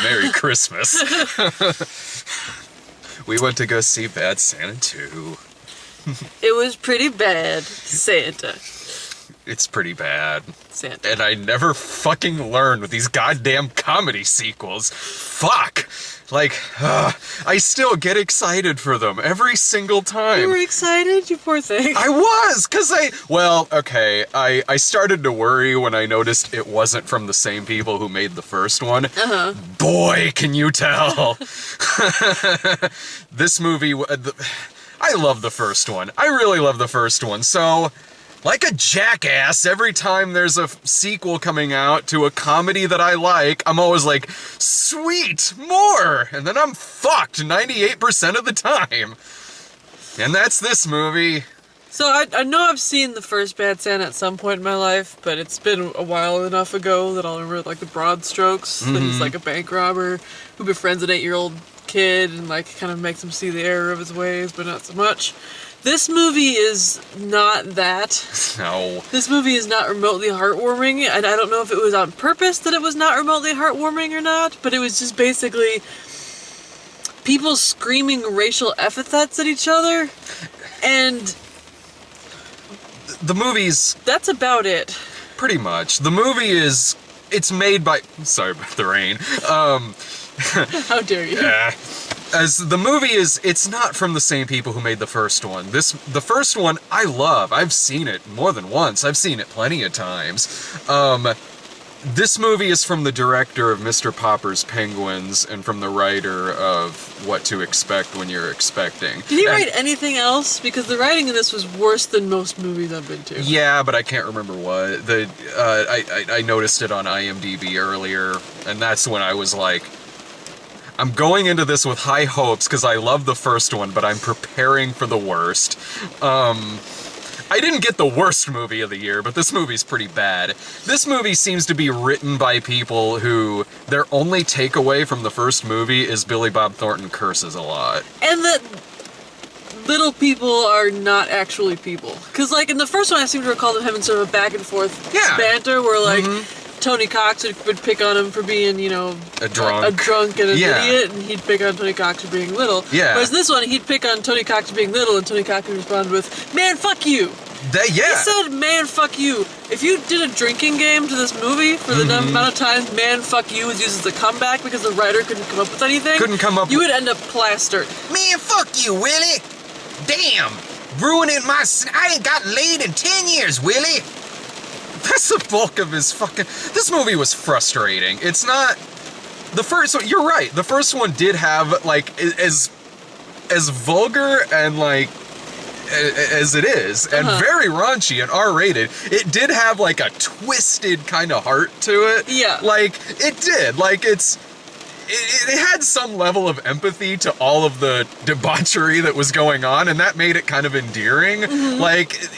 Merry Christmas. We went to go see Bad Santa 2. It was pretty bad, Santa. It's pretty bad. Santa. And I never fucking learned with these goddamn comedy sequels. Fuck! Like, I still get excited for them every single time. You were excited, you poor thing. I was, because I started to worry when I noticed it wasn't from the same people who made the first one. Uh-huh. Boy, can you tell. This movie, I love the first one. I really love the first one, so... Like a jackass, every time there's a sequel coming out to a comedy that I like, I'm always like, sweet, more! And then I'm fucked 98% of the time. And that's this movie. So I know I've seen the first Bad Santa at some point in my life, but it's been a while enough ago that I'll remember like the broad strokes. That he's like a bank robber who befriends an 8-year-old kid and like kind of makes him see the error of his ways, but not so much. This movie is not that. No. This movie is not remotely heartwarming, and I don't know if it was on purpose that it was not remotely heartwarming or not, but it was just basically people screaming racial epithets at each other, and the movie's... that's about it. Pretty much. The movie is... It's made by... Sorry about the rain. How dare you? As the movie is, it's not from the same people who made the first one. The first one, I love. I've seen it more than once. I've seen it plenty of times. This movie is from the director of Mr. Popper's Penguins and from the writer of What to Expect When You're Expecting. Did he write anything else? Because the writing in this was worse than most movies I've been to. Yeah, but I can't remember what. I noticed it on IMDb earlier, and that's when I was like, I'm going into this with high hopes because I love the first one, but I'm preparing for the worst. I didn't get the worst movie of the year, but this movie's pretty bad. This movie seems to be written by people who their only takeaway from the first movie is Billy Bob Thornton curses a lot. And that little people are not actually people. Because, like, in the first one, I seem to recall them having sort of a back and forth banter where, like, Tony Cox would pick on him for being, you know, a drunk and an idiot, and he'd pick on Tony Cox for being little. Yeah. Whereas this one, he'd pick on Tony Cox for being little, and Tony Cox would respond with, "Man, fuck you." He said, "Man, fuck you." If you did a drinking game to this movie for the amount of times "man, fuck you" was used as a comeback because the writer couldn't come up with anything, you would end up plastered. Man, fuck you, Willie. Damn, ruining my... I ain't got laid in 10 years, Willie. That's the bulk of his fucking... This movie was frustrating. It's not... The first one... You're right. The first one did have, like, as vulgar and, like, as it is, and very raunchy and R-rated, it did have, like, a twisted kind of heart to it. Yeah. Like, it did. Like, it had some level of empathy to all of the debauchery that was going on, and that made it kind of endearing. Like,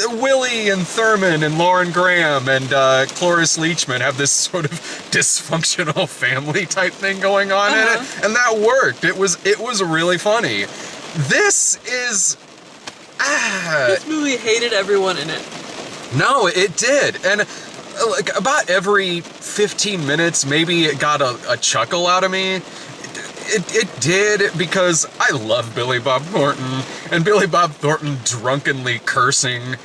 Willie and Thurman and Lauren Graham and Cloris Leachman have this sort of dysfunctional family type thing going on in it, and that worked. It was really funny. This is... This movie hated everyone in it. No, it did, and... Like, about every 15 minutes, maybe it got a chuckle out of me. It did, because I love Billy Bob Thornton, and Billy Bob Thornton drunkenly cursing.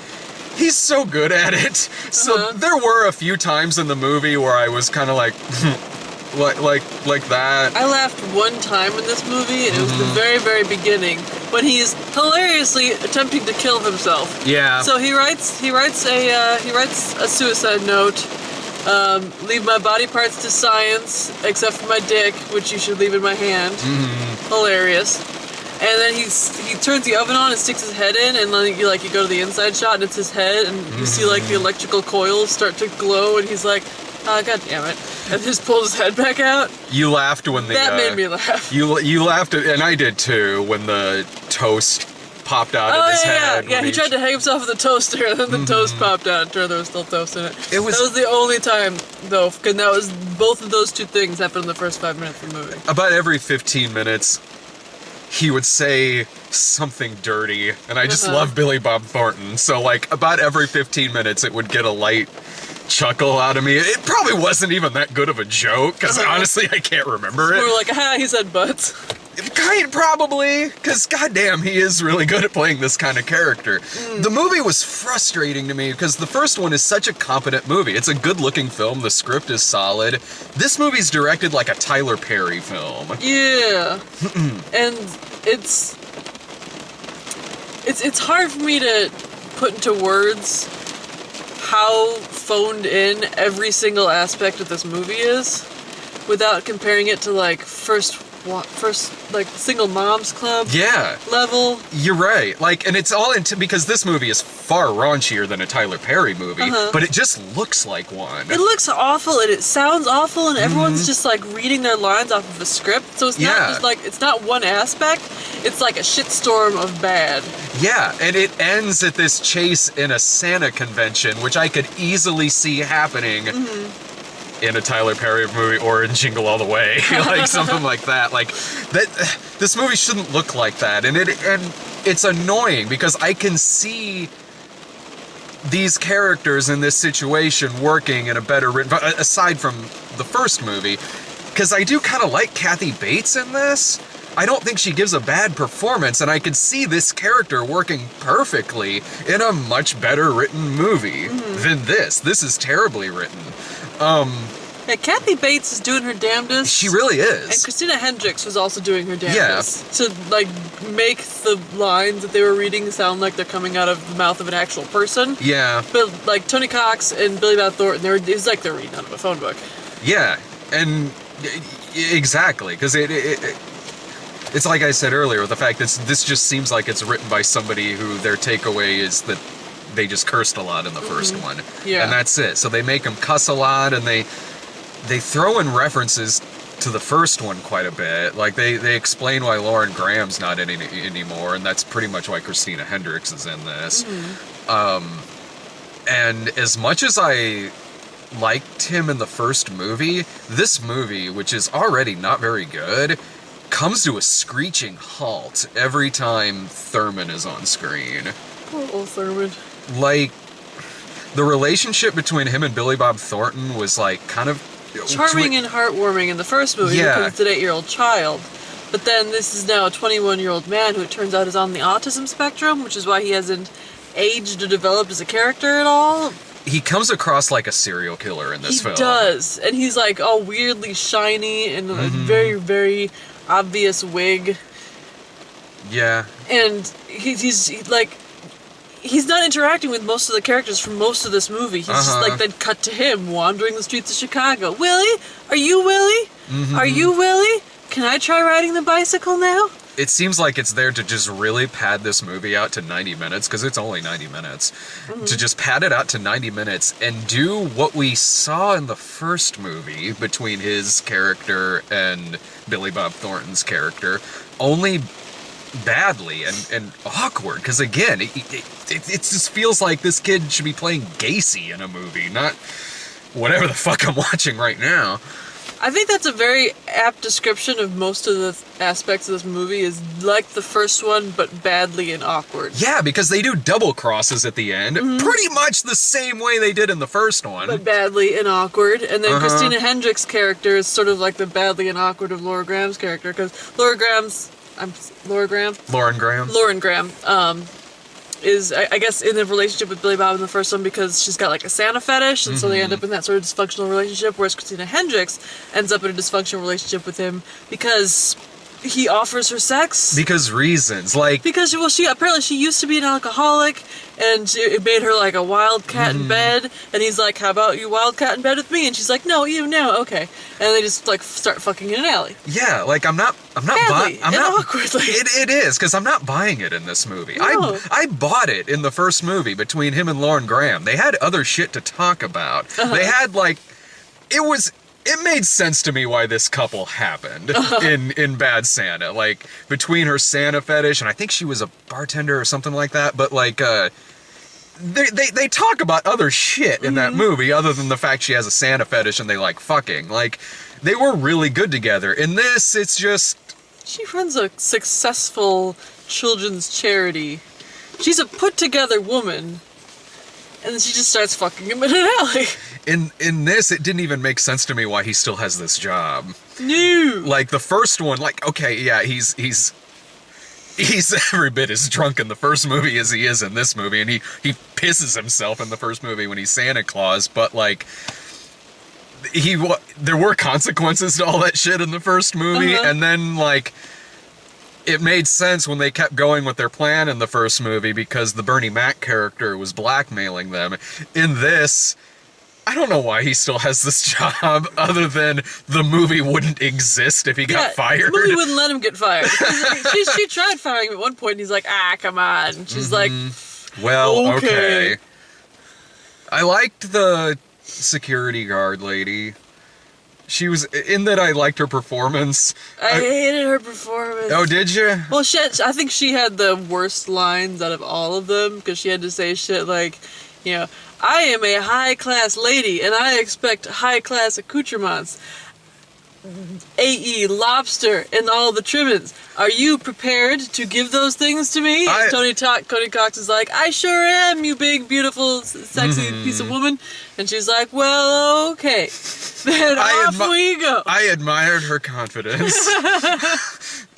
He's so good at it. So there were a few times in the movie where I was kind of like, like that. I laughed one time in this movie, and it was the very, very beginning, when he's hilariously attempting to kill himself. Yeah. So he writes a suicide note. Leave my body parts to science, except for my dick, which you should leave in my hand. Hilarious. And then he turns the oven on and sticks his head in, and then you go to the inside shot, and it's his head, and you see like the electrical coils start to glow, and he's like, "Oh, God damn it!" And just pulls his head back out. You laughed when that made me laugh. You laughed, and I did too, when the toast popped out of his head. Yeah, he tried to hang himself with the toaster, and then the toast popped out, and there was still toast in it. That was the only time, though, because both of those two things happened in the first 5 minutes of the movie. About every 15 minutes, he would say something dirty, and I just love Billy Bob Thornton, so, like, about every 15 minutes, it would get a light chuckle out of me. It probably wasn't even that good of a joke, because honestly, I can't remember We it. were like, he said butts. Probably, because goddamn, he is really good at playing this kind of character. The movie was frustrating to me because the first one is such a competent movie. It's a good-looking film. The script is solid. This movie's directed like a Tyler Perry film. Yeah. And it's hard for me to put into words how phoned in every single aspect of this movie is without comparing it to like first like Single Moms Club Yeah. level. You're right. Like, and it's all into because this movie is far raunchier than a Tyler Perry movie, but it just looks like one. It looks awful and it sounds awful and everyone's just like reading their lines off of a script. So it's not Yeah. just like, it's not one aspect, it's like a shitstorm of bad. Yeah, and it ends at this chase in a Santa convention, which I could easily see happening in a Tyler Perry movie or in Jingle All the Way, like something like that. Like that, this movie shouldn't look like that, and it's annoying because I can see these characters in this situation working in a better written, aside from the first movie, because I do kind of like Kathy Bates in this. I don't think she gives a bad performance, and I could see this character working perfectly in a much better written movie than this. This is terribly written. Yeah, Kathy Bates is doing her damnedest. She really And is. Christina Hendricks was also doing her damnedest to like make the lines that they were reading sound like they're coming out of the mouth of an actual person. Yeah, But like Tony Cox and Billy Bob Thornton, it's like they're reading out of a phone book. yeah, and exactly, because it's like I said earlier, the fact that this just seems like it's written by somebody who their takeaway is that they just cursed a lot in the first one. Yeah. And that's it. So they make them cuss a lot, and they throw in references to the first one quite a bit. Like they explain why Lauren Graham's not in it anymore, and that's pretty much why Christina Hendricks is in this. And as much as I liked him in the first movie, this movie, which is already not very good, comes to a screeching halt every time Thurman is on screen. Poor old Thurman. Like, the relationship between him and Billy Bob Thornton was like kind of Charming and heartwarming in the first movie Yeah. because it's an 8-year-old child. But then this is now a 21-year-old man who it turns out is on the autism spectrum, which is why he hasn't aged or developed as a character at all. He comes across like a serial killer in this film. He does. And he's like all weirdly shiny and a very, very obvious wig. Yeah. And he's like, he's not interacting with most of the characters from most of this movie. He's just like, then cut to him wandering the streets of Chicago. Willie? Are you Willie? Are you Willie? Can I try riding the bicycle now? It seems like it's there to just really pad this movie out to 90 minutes, because it's only 90 minutes. To just pad it out to 90 minutes and do what we saw in the first movie between his character and Billy Bob Thornton's character, only badly and awkward. Because again, it just feels like this kid should be playing Gacy in a movie, not whatever the fuck I'm watching right now. I think that's a very apt description of most of the aspects of this movie, is like the first one, but badly and awkward. Yeah, because they do double crosses at the end, pretty much the same way they did in the first one. But badly and awkward. And then Christina Hendricks' character is sort of like the badly and awkward of Laura Graham's character, because Lauren Graham, is, I guess, in a relationship with Billy Bob in the first one because she's got like a Santa fetish, and so they end up in that sort of dysfunctional relationship, whereas Christina Hendricks ends up in a dysfunctional relationship with him because he offers her sex. Because reasons, like... Because, well, she used to be an alcoholic, and it made her like a wildcat in bed, and he's like, how about you wildcat in bed with me? And she's like, no, okay. And they just like start fucking in an alley. Yeah, like I'm not Badly and awkwardly. It is, because I'm not buying it in this movie. No. I bought it in the first movie between him and Lauren Graham. They had other shit to talk about. They had like... It made sense to me why this couple happened in Bad Santa. Like, between her Santa fetish, and I think she was a bartender or something like that, but like, they talk about other shit in that movie other than the fact she has a Santa fetish and they like fucking. Like, they were really good together. In this, it's just... She runs a successful children's charity. She's a put-together woman, and then she just starts fucking him in an alley. in this, it didn't even make sense to me why he still has this job. No. Like the first one, like okay, yeah, he's every bit as drunk in the first movie as he is in this movie, and he pisses himself in the first movie when he's Santa Claus, but like there were consequences to all that shit in the first movie, and then like it made sense when they kept going with their plan in the first movie because the Bernie Mac character was blackmailing them. In this, I don't know why he still has this job other than the movie wouldn't exist if he got fired. The movie wouldn't let him get fired. She tried firing him at one point, and he's like, come on. And she's like, well, okay. I liked the security guard lady. She was, in that I liked her performance. I hated her performance. Oh, did you? Well, I think she had the worst lines out of all of them, because she had to say shit like, you know, I am a high-class lady, and I expect high-class accoutrements. A.E. lobster and all the trimmings. Are you prepared to give those things to me? Tony Cox is like, I sure am, you big, beautiful, sexy piece of woman. And she's like, well, okay. Then off we go. I admired her confidence.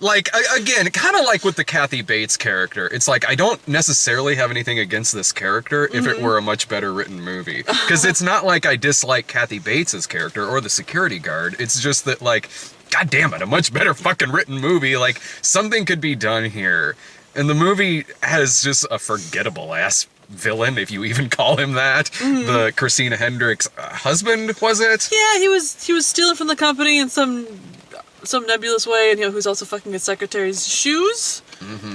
Like, again, kind of like with the Kathy Bates character. It's like, I don't necessarily have anything against this character if it were a much better written movie. Because it's not like I dislike Kathy Bates' character or the security guard. It's just that, like, God damn it, a much better fucking written movie. Like, something could be done here. And the movie has just a forgettable-ass villain, if you even call him that. The Christina Hendricks husband, was it? Yeah, he was stealing from the company in some nebulous way, and who's also fucking his secretary's shoes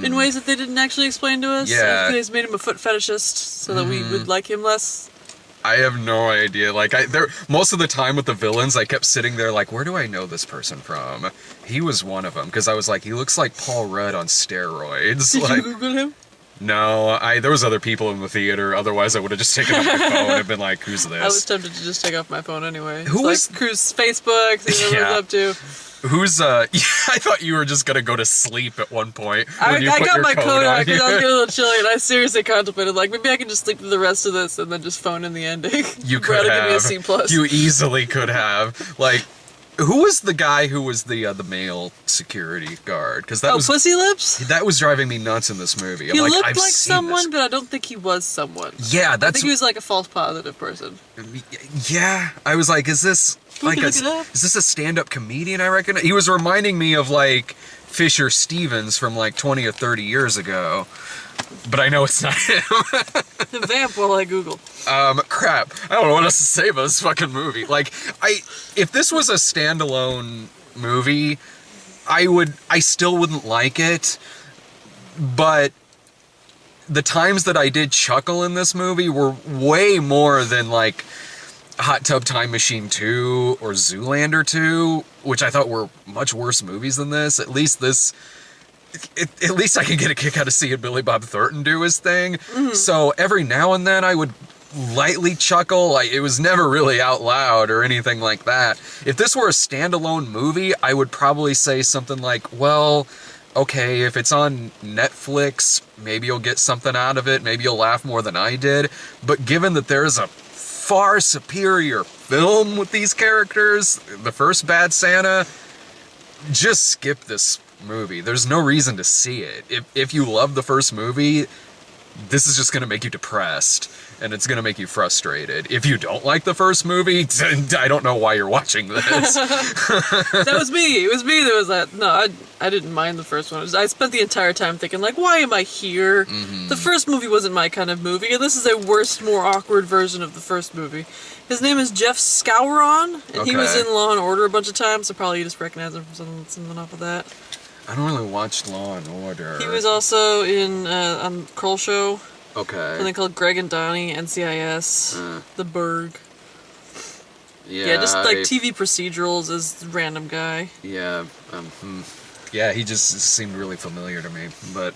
in ways that they didn't actually explain to us. Yeah. They just made him a foot fetishist so that we would like him less. I have no idea. Like, most of the time with the villains, I kept sitting there like, where do I know this person from? He was one of them, because I was like, he looks like Paul Rudd on steroids. Did like, you Google him? No, there was other people in the theater. Otherwise, I would have just taken up my phone and been like, "Who's this?" I was tempted to just take off my phone anyway. Who was Cruz Facebook? See what he's up to. Who's I thought you were just gonna go to sleep at one point. I got my coat on because I was getting a little chilly, and I seriously contemplated like maybe I can just sleep through the rest of this and then just phone in the ending. You could have. Give me a C+. You easily could have. Like, who was the guy who was the male security guard? Because that was Pussy Lips. That was driving me nuts in this movie. He looked like someone, but I don't think he was someone. Yeah, I think he was like a false positive person. Yeah, I was like, is this like is this a stand-up comedian? I reckon he was reminding me of like Fisher Stevens from like 20 or 30 years ago. But I know it's not him. The vamp while I Google. Crap. I don't know what else to say about this fucking movie. Like, if this was a standalone movie, I still wouldn't like it. But the times that I did chuckle in this movie were way more than like Hot Tub Time Machine 2 or Zoolander 2, which I thought were much worse movies than this. At least at least I can get a kick out of seeing Billy Bob Thornton do his thing. So every now and then I would lightly chuckle. Like, it was never really out loud or anything like that. If this were a standalone movie, I would probably say something like, well, okay, if it's on Netflix, maybe you'll get something out of it. Maybe you'll laugh more than I did. But given that there's a far superior film with these characters, the first Bad Santa, just skip this movie. There's no reason to see it. If you love the first movie, this is just going to make you depressed, and it's going to make you frustrated. If you don't like the first movie, I don't know why you're watching this. That was me. It was me that was that. No, I didn't mind the first one. I spent the entire time thinking, like, why am I here? The first movie wasn't my kind of movie, and this is a worse, more awkward version of the first movie. His name is Jeff Scowron, and he was in Law and Order a bunch of times, so probably you just recognize him from something off of that. I don't really watch Law and Order. He was also in on Kroll Show. Okay. Something called Greg and Donnie, NCIS, The Berg. Yeah, just like TV procedurals as random guy. Yeah. Yeah, he just seemed really familiar to me, but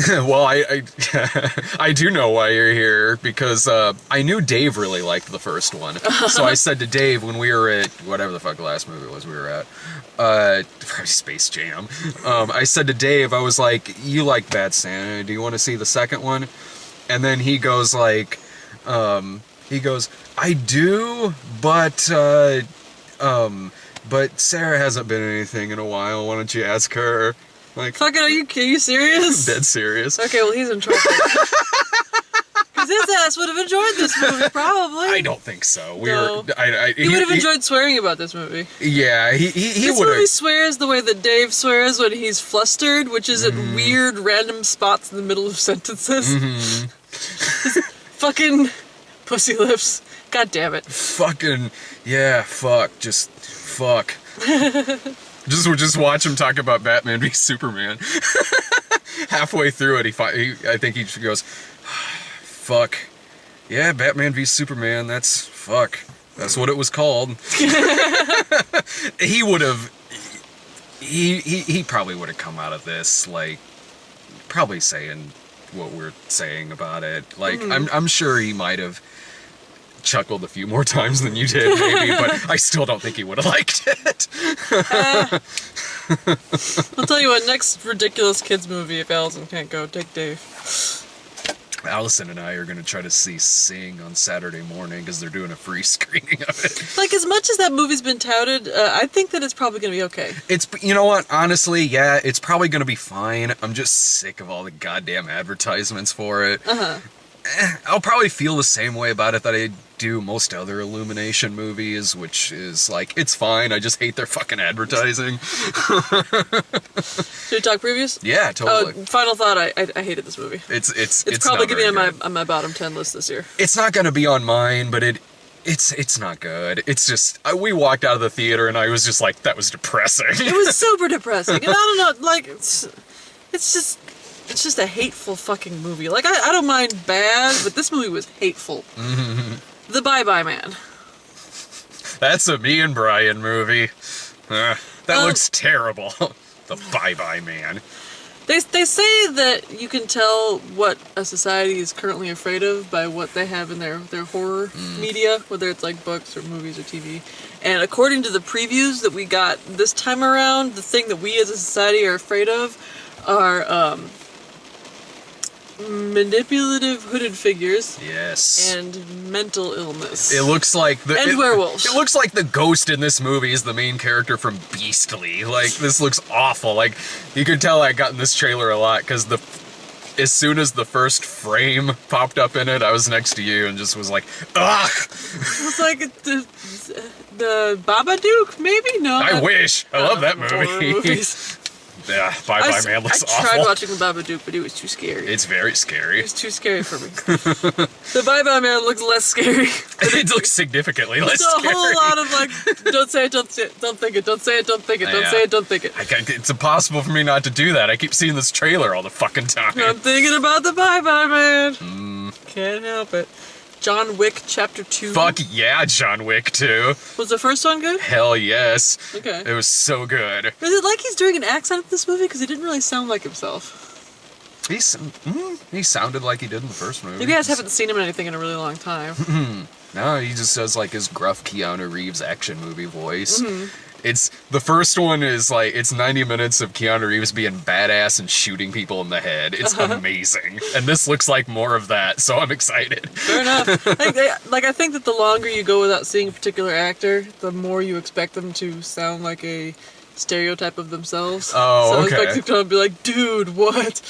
well, I do know why you're here, because I knew Dave really liked the first one. So I said to Dave when we were at whatever the fuck the last movie was we were at, probably Space Jam. I said to Dave, I was like, you like Bad Santa, do you want to see the second one? And then he goes like, I do, but Sarah hasn't been anything in a while. Why don't you ask her? Like, Fucking, are you serious? dead serious. Okay, well, he's in trouble. Because his ass would have enjoyed this movie, probably. I don't think so. No. He He would have enjoyed swearing about this movie. Yeah, he This would movie have. swears the way that Dave swears when he's flustered, which is at weird random spots in the middle of sentences. Fucking pussy lips. God damn it. Fucking yeah, fuck, just fuck. just watch him talk about Batman v Superman. Halfway through it, I think he goes, fuck. Yeah, Batman v Superman. That's fuck. That's what it was called. He would have. He probably would have come out of this like probably saying what we're saying about it. Like I'm sure he might have chuckled a few more times than you did, maybe, but I still don't think he would have liked it. I'll tell you what, next ridiculous kids movie, if Allison can't go, take Dave. Allison and I are going to try to see Sing on Saturday morning because they're doing a free screening of it. Like, as much as that movie's been touted, I think that it's probably going to be okay. It's, you know what, honestly, yeah, it's probably going to be fine. I'm just sick of all the goddamn advertisements for it. I'll probably feel the same way about it that I do most other Illumination movies, which is like, it's fine, I just hate their fucking advertising. Should we talk previews? Yeah, totally. Final thought, I hated this movie. It's probably not going to be very good. on my bottom 10 list this year. It's not going to be on mine, but it's not good. It's just, we walked out of the theater and I was just like, that was depressing. It was super depressing. And I don't know, like, it's just a hateful fucking movie. Like, I don't mind bad, but this movie was hateful. The Bye-Bye Man. That's a me and Brian movie. That looks terrible. The Bye-Bye Man. They say that you can tell what a society is currently afraid of by what they have in their horror media, whether it's like books or movies or TV. And according to the previews that we got this time around, the thing that we as a society are afraid of are manipulative hooded figures. Yes. And mental illness. It looks like werewolves. It looks like the ghost in this movie is the main character from Beastly. Like, this looks awful. Like, you can tell I got in this trailer a lot because as soon as the first frame popped up in it, I was next to you and just was like, ugh! It's like the Babadook, maybe? No. I wish. I love that horror movie. movies. Yeah, Bye-Bye Man looks awful. I tried watching the Babadook, but it was too scary. It's very scary. It was too scary for me. The Bye-Bye Man looks less scary. It looks significantly less It's a scary. whole lot of like, don't say it, don't say it, don't think it, don't say it, don't think it, don't say it, don't think it. It's impossible for me not to do that. I keep seeing this trailer all the fucking time. I'm thinking about the Bye-Bye Man. Can't help it. John Wick Chapter 2. Fuck yeah, John Wick 2. Was the first one good? Hell yes. Okay. It was so good. Is it like he's doing an accent in this movie? Because he didn't really sound like himself. He sounded like he did in the first movie. Maybe I just haven't seen him in anything in a really long time. No, he just does like his gruff Keanu Reeves action movie voice. It's the first one is like it's 90 minutes of Keanu Reeves being badass and shooting people in the head. It's amazing, and this looks like more of that. So I'm excited. Fair enough. I think that the longer you go without seeing a particular actor, the more you expect them to sound like a stereotype of themselves. Oh, so okay. I expect them to be like, dude, what?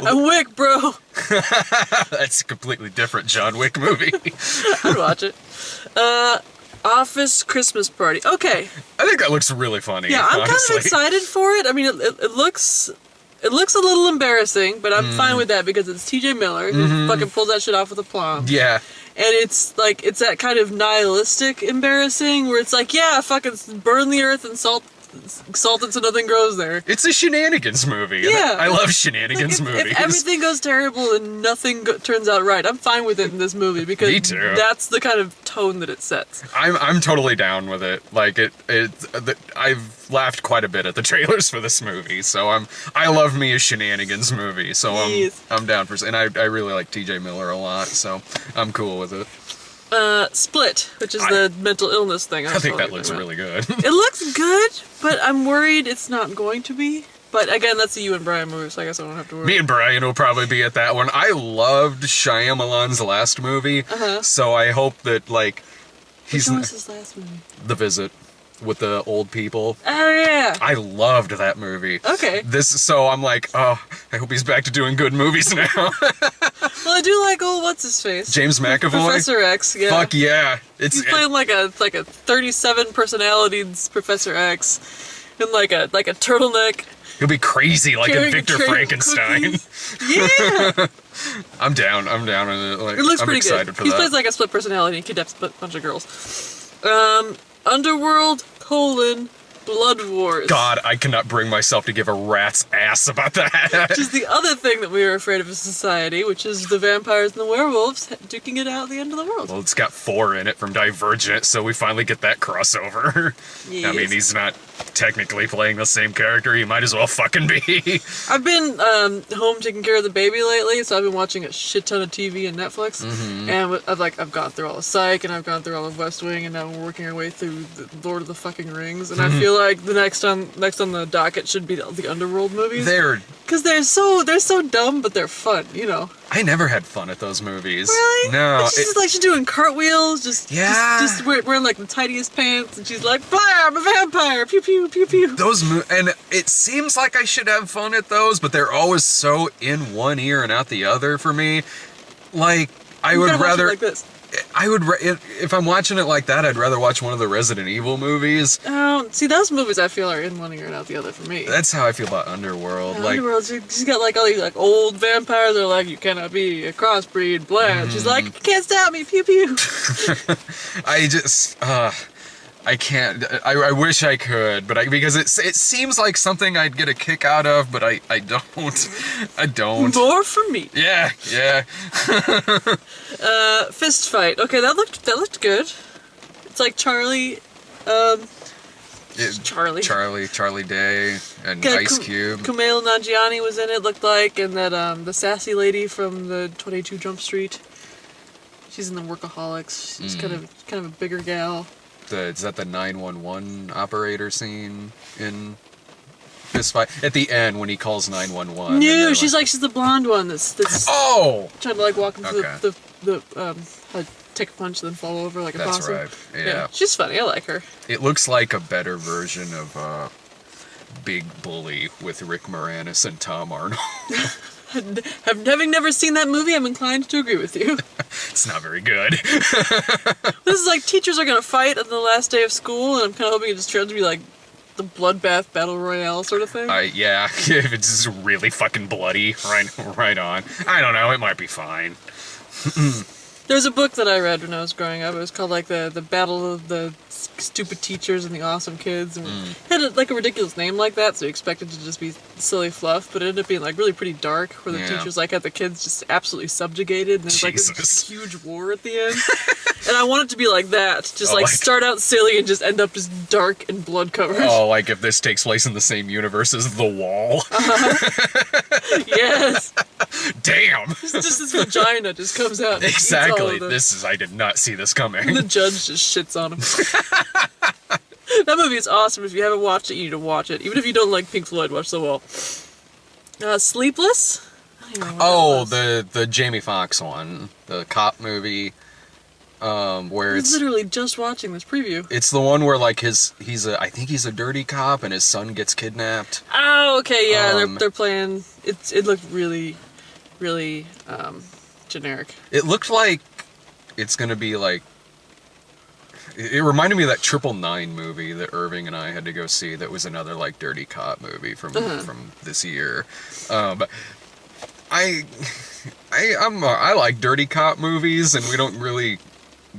I'm Wick, bro. That's a completely different John Wick movie. I'd watch it. Office Christmas Party. Okay. I think that looks really funny. Yeah, I'm honestly. kind of excited for it. I mean, it looks a little embarrassing, but I'm fine with that because it's T.J. Miller who fucking pulls that shit off with aplomb. Yeah. And it's like, it's that kind of nihilistic embarrassing where it's like, yeah, fucking burn the earth and salt it so nothing grows there. It's a shenanigans movie. Yeah. I love shenanigans Like, movies. if everything goes terrible and nothing turns out right, I'm fine with it in this movie because Me too. that's the kind of tone that it sets. I'm totally down with it. Like I've laughed quite a bit at the trailers for this movie, so I love me a shenanigans movie. So Yes. I'm down for, and I really like T.J. Miller a lot, so I'm cool with it. Split, which is the mental illness thing. I think that looks really good. It looks good, but I'm worried it's not going to be. But again, that's a you and Brian movie, so I guess I don't have to worry. Me and Brian will probably be at that one. I loved Shyamalan's last movie, so I hope that, like, Which one was his last movie? The Visit with the old people. Oh, yeah. I loved that movie. Okay. So I'm like, oh, I hope he's back to doing good movies now. Well, I do like old what's-his-face? James McAvoy? Professor X, yeah. Fuck yeah. He's playing like a 37 personalities Professor X in like a turtleneck. He'll be crazy like a Carrying Victor tray of Frankenstein. cookies. Yeah! I'm down. Like, It looks I'm pretty excited good. for He that. plays like a split personality and kidnaps a bunch of girls. Underworld, Blood Wars. God, I cannot bring myself to give a rat's ass about that. Which is the other thing that we are afraid of as a society, which is the vampires and the werewolves duking it out at the end of the world. Well, it's got 4 in it from Divergent, so we finally get that crossover. I mean, Yes. he's not technically playing the same character. He might as well fucking be. I've been home taking care of the baby lately, so I've been watching a shit ton of TV and Netflix, and I've gone through all of Psych, and I've gone through all of West Wing, and now we're working our way through the Lord of the fucking Rings, and I feel like the next on the docket should be the Underworld movies, because they're so dumb, but they're fun, you know. I never had fun at those movies. Really? No. And she's just doing cartwheels, just wearing like the tiniest pants, and she's like, "Blah, I'm a vampire!" Pew pew pew pew. And it seems like I should have fun at those, but they're always so in one ear and out the other for me. Like, I You would gotta watch it rather. like this. If I'm watching it like that, I'd rather watch one of the Resident Evil movies. Oh, see, those movies I feel are in one ear and out the other for me. That's how I feel about Underworld. Like, Underworld, she's got like all these like old vampires. They're like, you cannot be a crossbreed, blah. She's like, you can't stop me, pew pew. I just, I can't. I wish I could, but because it seems like something I'd get a kick out of, but I don't. I don't. More for me. Yeah. Fist fight. Okay, that looked good. It's like Charlie. Charlie Day, and Yeah, Ice Cube. Kumail Nanjiani was in it. Looked like, and that the sassy lady from the 22 Jump Street. She's in the Workaholics. She's kind of a bigger gal. Is that the 911 operator scene in Fist Fight? At the end when he calls 911. No, she's the blonde one that's Oh! trying to like walk into Okay. like, take a punch and then fall over like a That's possum. right. Yeah. She's funny. I like her. It looks like a better version of Big Bully with Rick Moranis and Tom Arnold. Having never seen that movie, I'm inclined to agree with you. It's not very good. This is like teachers are gonna fight on the last day of school, and I'm kind of hoping it just turns out to be like the bloodbath battle royale sort of thing. Yeah, if it's just really fucking bloody, right on. I don't know, it might be fine. There's a book that I read when I was growing up. It was called like the Battle of the Stupid Teachers and the Awesome Kids, and it had like a ridiculous name like that, so you expected it to just be silly fluff, but it ended up being like really pretty dark, where the teachers like had the kids just absolutely subjugated, and there's like this huge war at the end. And I want it to be like that, just start out silly and just end up just dark and blood covered. Oh, like if this takes place in the same universe as The Wall. Yes. Damn. Just this vagina just comes out. And Exactly. eats all of them. I did not see this coming. And the judge just shits on him. That movie is awesome. If you haven't watched it, you need to watch it. Even if you don't like Pink Floyd, watch The Wall. Sleepless? I don't even know what that was. The Jamie Foxx one, the cop movie, where I was it's literally just watching this preview. it's the one where like I think he's a dirty cop and his son gets kidnapped. Oh, okay, yeah, Um, they're playing. It looked really, really generic. It looked like it's gonna be like. It reminded me of that 999 movie that Irving and I had to go see. That was another like dirty cop movie from this year. But I like dirty cop movies, and we don't really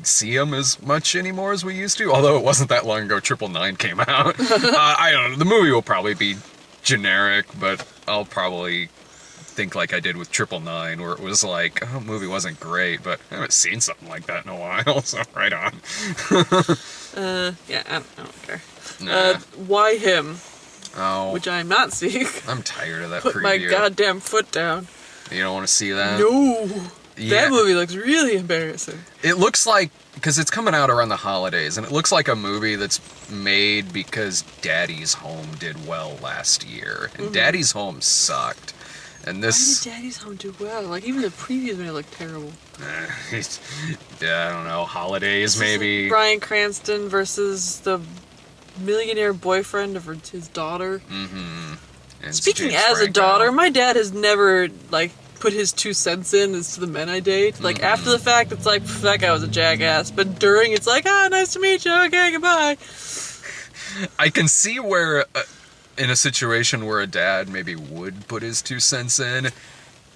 see them as much anymore as we used to. Although it wasn't that long ago 999 came out. I don't know. The movie will probably be generic, but I'll probably think like I did with 999, where it was like, oh, the movie wasn't great, but I haven't seen something like that in a while, so right on. Yeah, I don't care. Nah. Why him? Oh, Which I'm not seeing. I'm tired of that Put preview. my goddamn foot down. You don't want to see that? No. Yeah. That movie looks really embarrassing. It looks like, because it's coming out around the holidays, and it looks like a movie that's made because Daddy's Home did well last year, and Daddy's Home sucked. And Why this, did Daddy's Home do well? Like, even the previews made it look terrible. yeah, I don't know, holidays maybe. Bryan Cranston versus the millionaire boyfriend of his daughter. And Speaking James as a Franco. daughter, my dad has never, like, put his 2 cents in as to the men I date. Like, after the fact, it's like, that guy was a jackass. But during, it's like, nice to meet you. Okay, goodbye. I can see where, in a situation where a dad maybe would put his 2 cents in,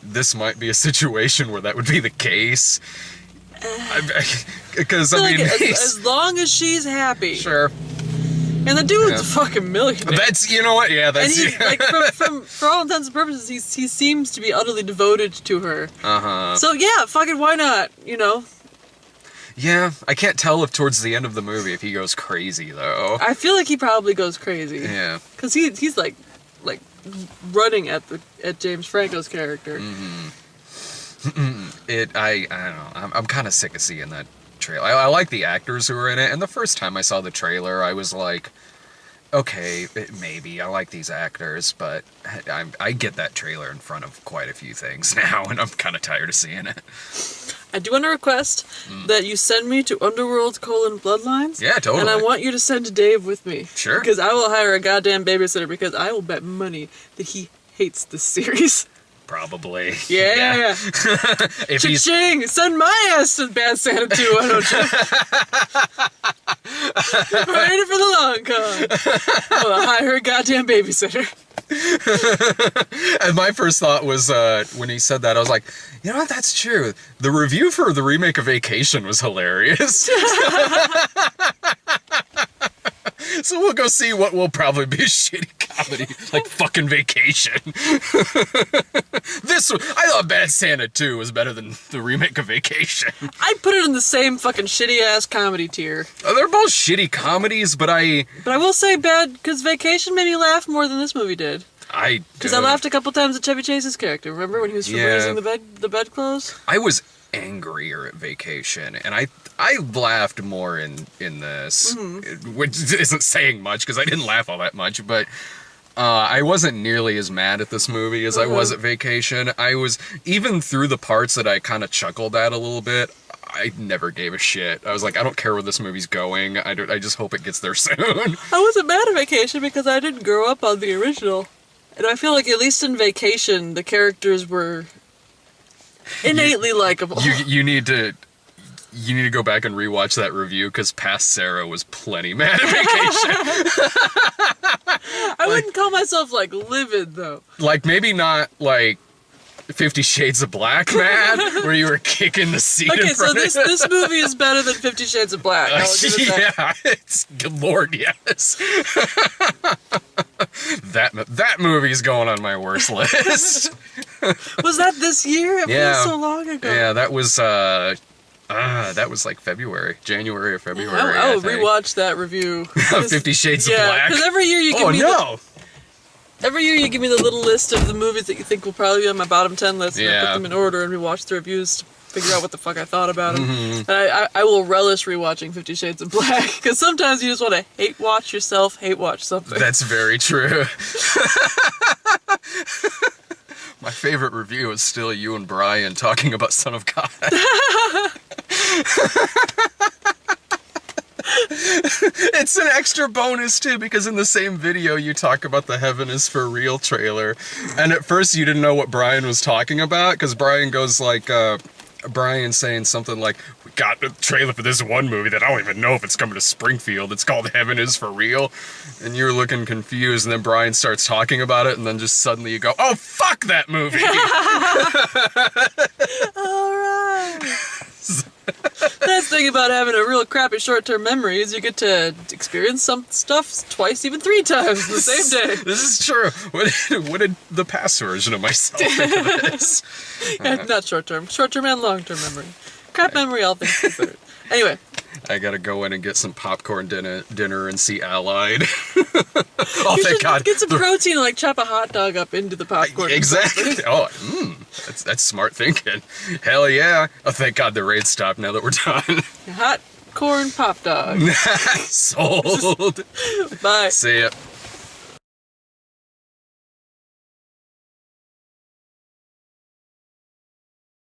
this might be a situation where that would be the case. Because, I mean, like, he's- as long as she's happy. sure. And the dude's Yeah. a fucking millionaire. That's, you know what? Yeah, and that's. he, like, for all intents and purposes, he seems to be utterly devoted to her. So yeah, fucking why not? You know. Yeah, I can't tell if towards the end of the movie if he goes crazy though. I feel like he probably goes crazy. Yeah. Cause he's like running at James Franco's character. I don't know. I'm kind of sick of seeing that trailer. I like the actors who are in it, and the first time I saw the trailer, I was like, okay, maybe I like these actors, but I get that trailer in front of quite a few things now, and I'm kind of tired of seeing it. I do want to request that you send me to Underworld: Bloodlines. Yeah, totally. And I want you to send Dave with me. Sure. Because I will hire a goddamn babysitter because I will bet money that he hates this series. Probably. Yeah. If he's Cha-ching! Send my ass to Bad Santa 2, why don't you? We're in it for the long con. I'll hire a goddamn babysitter. And my first thought was when he said that, I was like, you know what, that's true. The review for the remake of Vacation was hilarious. So we'll go see what will probably be a shitty comedy, like fucking Vacation. I thought Bad Santa 2 was better than the remake of Vacation. I'd put it in the same fucking shitty ass comedy tier. They're both shitty comedies, but I will say because Vacation made me laugh more than this movie did. Because I laughed a couple times at Chevy Chase's character. Remember when he was Febrezing the bedclothes? I was angrier at Vacation, and I laughed more in this, which isn't saying much because I didn't laugh all that much, but I wasn't nearly as mad at this movie as I was at Vacation. I was, even through the parts that I kind of chuckled at a little bit, I never gave a shit. I was like, I don't care where this movie's going. I just hope it gets there soon. I wasn't mad at Vacation because I didn't grow up on the original. And I feel like at least in Vacation, the characters were innately likable. You need to go back and rewatch that review because past Sarah was plenty mad at Vacation. I wouldn't call myself, like, livid, though. Like, maybe not, like, 50 Shades of Black mad, where you were kicking the seat Okay, in so front this movie is better than 50 Shades of Black. I'll give it that. Yeah, it's, good lord, yes. That movie's going on my worst list. Was that this year? It Yeah. feels so long ago. Yeah, that was like January or February. I will think. rewatch that review. 50 Shades of Black. because every year you give me every year you give me the little list of the movies that you think will probably be on my bottom 10 list, and I put them in order and rewatch the reviews to figure out what the fuck I thought about them. And I will relish rewatching 50 Shades of Black, because sometimes you just want to hate watch yourself, hate watch something. That's very true. My favorite review is still you and Brian talking about Son of God. It's an extra bonus too, because in the same video you talk about the Heaven is for Real trailer, and at first you didn't know what Brian was talking about, because Brian goes like, Brian saying something like, we got a trailer for this one movie that I don't even know if it's coming to Springfield. It's called Heaven is for Real. And you're looking confused, and then Brian starts talking about it, and then just suddenly you go, oh, fuck that movie! Alright. Nice thing about having a real crappy short-term memory is you get to experience some stuff twice, even 3 times in the same day. This is true. What did the past version of myself think of this? Not short-term and long-term memory. Crap memory, all things considered. Anyway. I gotta go in and get some popcorn dinner and see Allied. You thank should God. get some protein, like chop a hot dog up into the popcorn. Exactly. Oh, That's smart thinking. Hell yeah. Oh, thank God the raid stopped now that we're done. Hot corn pop dog. Sold. Bye. See ya.